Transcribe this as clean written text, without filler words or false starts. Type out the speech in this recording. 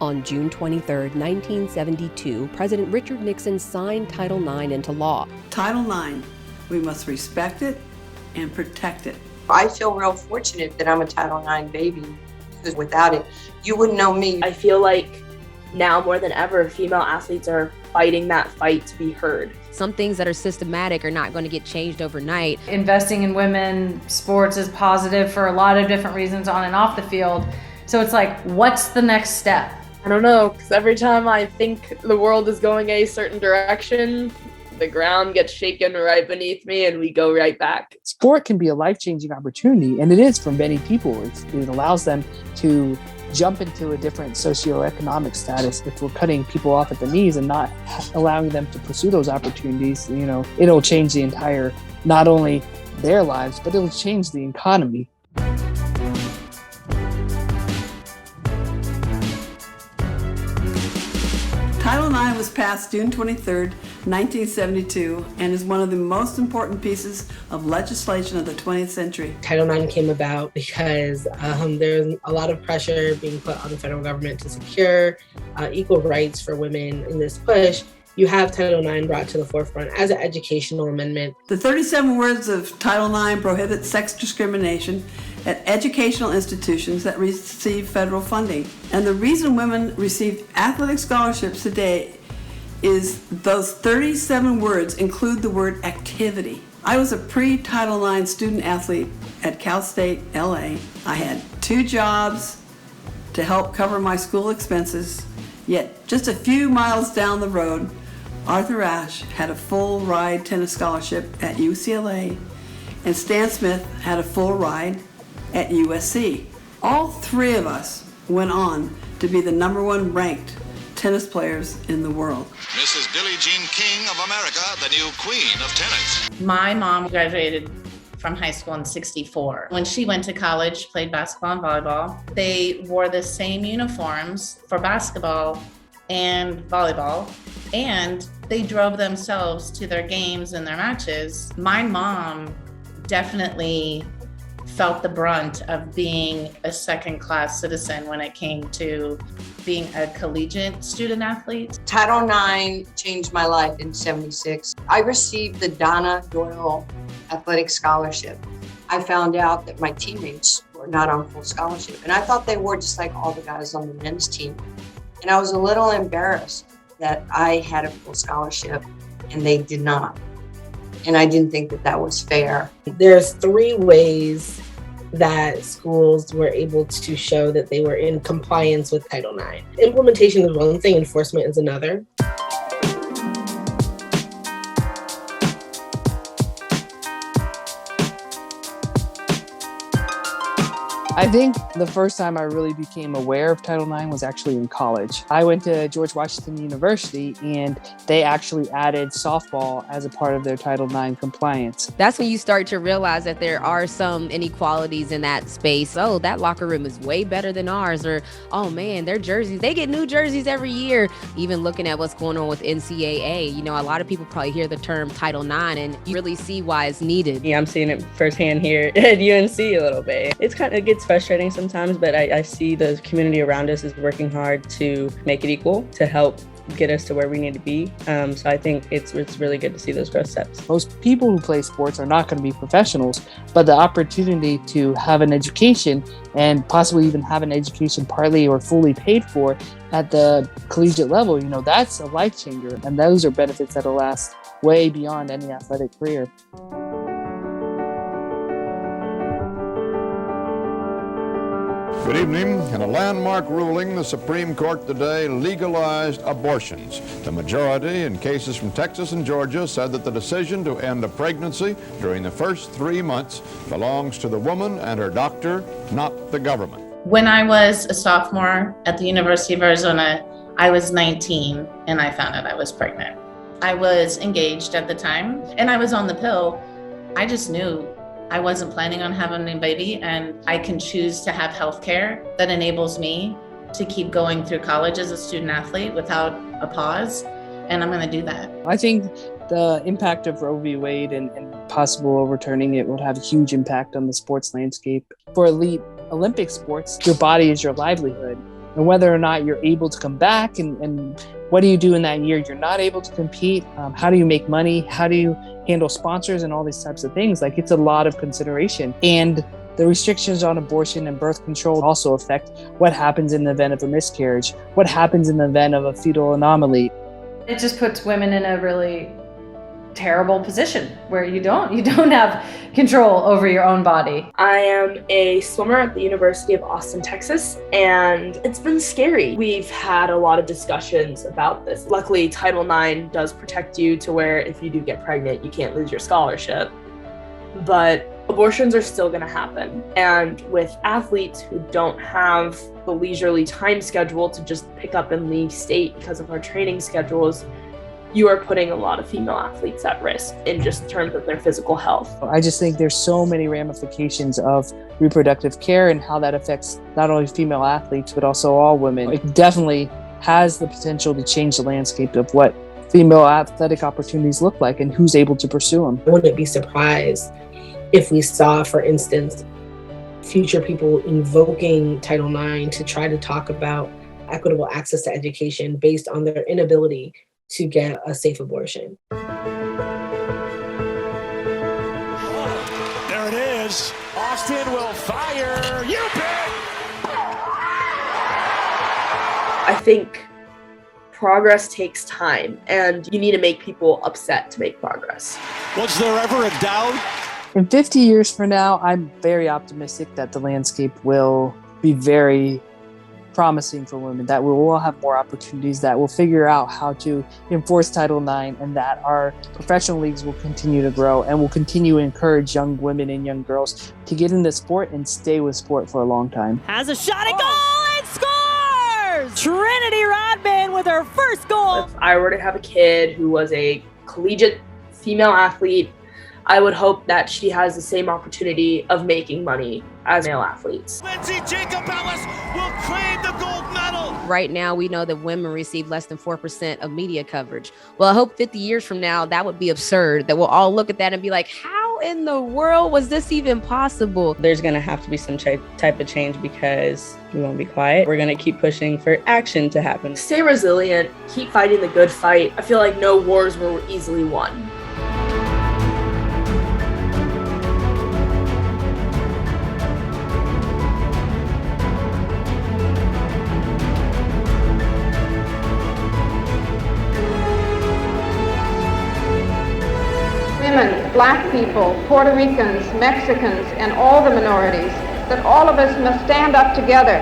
On June 23, 1972, President Richard Nixon signed Title IX into law. Title IX, we must respect it and protect it. I feel real fortunate that I'm a Title IX baby, because without it, you wouldn't know me. I feel like now more than ever, female athletes are fighting that fight to be heard. Some things that are systematic are not going to get changed overnight. Investing in women sports is positive for a lot of different reasons on and off the field. So it's like, what's the next step? I don't know, because every time I think the world is going a certain direction, the ground gets shaken right beneath me and we go right back. Sport can be a life-changing opportunity, and it is for many people. It allows them to jump into a different socioeconomic status. If we're cutting people off at the knees and not allowing them to pursue those opportunities, it'll change the entire, not only their lives, but it'll change the economy. Title IX was passed June 23, 1972, and is one of the most important pieces of legislation of the 20th century. Title IX came about because there's a lot of pressure being put on the federal government to secure equal rights for women. In this push, you have Title IX brought to the forefront as an educational amendment. The 37 words of Title IX prohibit sex discrimination at educational institutions that receive federal funding. And the reason women receive athletic scholarships today is those 37 words include the word activity. I was a pre-Title IX student athlete at Cal State, LA. I had 2 jobs to help cover my school expenses, yet just a few miles down the road, Arthur Ashe had a full ride tennis scholarship at UCLA, and Stan Smith had a full ride at USC. All 3 of us went on to be the #1 ranked tennis players in the world. Mrs. Billie Jean King of America, the new queen of tennis. My mom graduated from high school in '64. When she went to college, played basketball and volleyball, they wore the same uniforms for basketball and volleyball, and they drove themselves to their games and their matches. My mom definitely felt the brunt of being a second-class citizen when it came to being a collegiate student athlete. Title IX changed my life in '76. I received the Donna Doyle Athletic Scholarship. I found out that my teammates were not on full scholarship, and I thought they were just like all the guys on the men's team. And I was a little embarrassed that I had a full scholarship and they did not. And I didn't think that that was fair. There's 3 ways that schools were able to show that they were in compliance with Title IX. Implementation is one thing, enforcement is another. I think the first time I really became aware of Title IX was actually in college. I went to George Washington University, and they actually added softball as a part of their Title IX compliance. That's when you start to realize that there are some inequalities in that space. Oh, that locker room is way better than ours. Or, oh man, their jerseys, they get new jerseys every year. Even looking at what's going on with NCAA, a lot of people probably hear the term Title IX and you really see why it's needed. Yeah, I'm seeing it firsthand here at UNC a little bit. It gets frustrating sometimes, but I see the community around us is working hard to make it equal, to help get us to where we need to be. So I think it's really good to see those growth steps. Most people who play sports are not going to be professionals, but the opportunity to have an education and possibly even have an education partly or fully paid for at the collegiate level, that's a life changer. And those are benefits that'll last way beyond any athletic career. Good evening. In a landmark ruling, the Supreme Court today legalized abortions. The majority in cases from Texas and Georgia said that the decision to end a pregnancy during the first 3 months belongs to the woman and her doctor, not the government. When I was a sophomore at the University of Arizona, I was 19 and I found out I was pregnant. I was engaged at the time and I was on the pill. I just knew I wasn't planning on having a baby, and I can choose to have health care that enables me to keep going through college as a student athlete without a pause, and I'm going to do that. I think the impact of Roe v. Wade and possible overturning it would have a huge impact on the sports landscape. For elite Olympic sports, your body is your livelihood. and whether or not you're able to come back, and what do you do in that year you're not able to compete? How do you make money? How do you handle sponsors and all these types of things? Like, it's a lot of consideration. And the restrictions on abortion and birth control also affect what happens in the event of a miscarriage, what happens in the event of a fetal anomaly. It just puts women in a really terrible position where you don't have control over your own body. I am a swimmer at the University of Austin, Texas, and it's been scary. We've had a lot of discussions about this. Luckily, Title IX does protect you to where if you do get pregnant, you can't lose your scholarship. But abortions are still going to happen. And with athletes who don't have the leisurely time schedule to just pick up and leave state because of our training schedules, you are putting a lot of female athletes at risk in just terms of their physical health. I just think there's so many ramifications of reproductive care and how that affects not only female athletes, but also all women. It definitely has the potential to change the landscape of what female athletic opportunities look like and who's able to pursue them. I wouldn't be surprised if we saw, for instance, future people invoking Title IX to try to talk about equitable access to education based on their inability to get a safe abortion. There it is. Austin will fire. You bet. I think progress takes time, and you need to make people upset to make progress. Was there ever a doubt? In 50 years from now, I'm very optimistic that the landscape will be very promising for women, that we will all have more opportunities, that we'll figure out how to enforce Title IX, and that our professional leagues will continue to grow and will continue to encourage young women and young girls to get into sport and stay with sport for a long time. Has a shot at goal and scores! Trinity Rodman with her first goal. If I were to have a kid who was a collegiate female athlete, I would hope that she has the same opportunity of making money as male athletes. Lindsay Jacob Ellis will claim the gold medal. Right now, we know that women receive less than 4% of media coverage. Well, I hope 50 years from now, that would be absurd, that we'll all look at that and be like, how in the world was this even possible? There's going to have to be some type of change because we won't be quiet. We're going to keep pushing for action to happen. Stay resilient, keep fighting the good fight. I feel like no wars were easily won. Women, Black people, Puerto Ricans, Mexicans, and all the minorities, that all of us must stand up together